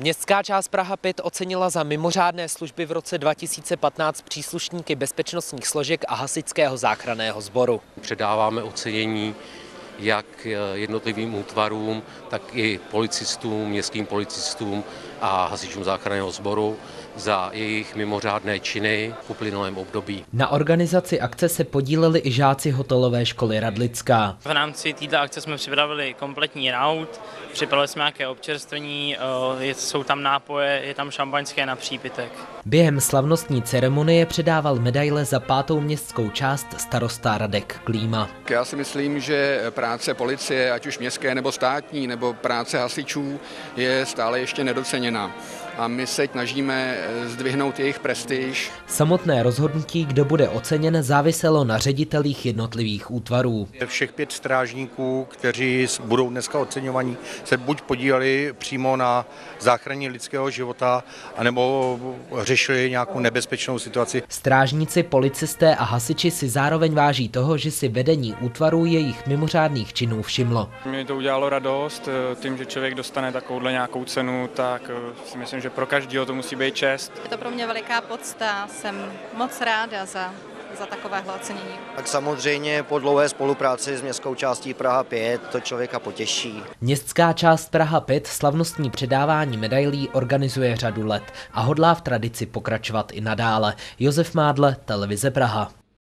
Městská část Praha 5 ocenila za mimořádné služby v roce 2015 příslušníky bezpečnostních složek a hasičského záchranného sboru. Předáváme ocenění jak jednotlivým útvarům, tak i policistům, městským policistům a hasičům záchranného sboru za jejich mimořádné činy v uplynulém období. Na organizaci akce se podíleli i žáci hotelové školy Radlická. V rámci této akce jsme připravili kompletní raut, připravili jsme nějaké občerstvení, jsou tam nápoje, je tam šampaňské na přípitek. Během slavnostní ceremonie předával medaile za 5. městskou část starosta Radek Klíma. Já si myslím, že práce policie, ať už městské nebo státní, nebo práce hasičů je stále ještě nedoceněna. A my se snažíme zdvihnout jejich prestiž. Samotné rozhodnutí, kdo bude oceněn, záviselo na ředitelích jednotlivých útvarů. Všech 5 strážníků, kteří budou dneska oceňovaní, se buď podíleli přímo na záchraně lidského života, anebo řešili nějakou nebezpečnou situaci. Strážníci, policisté a hasiči si zároveň váží toho, že si vedení útvarů jejich mimořádných činů všimlo. Mě to udělalo radost, tím, že člověk dostane takovouhle nějakou cenu, tak si myslím, že pro každého to musí být čest. Je to pro mě veliká podsta, jsem moc ráda za takovéhle ocenění. Tak samozřejmě po dlouhé spolupráci s městskou částí Praha 5 to člověka potěší. Městská část Praha 5 slavnostní předávání medailí organizuje řadu let a hodlá v tradici pokračovat i nadále. Josef Mádle, Televize Praha.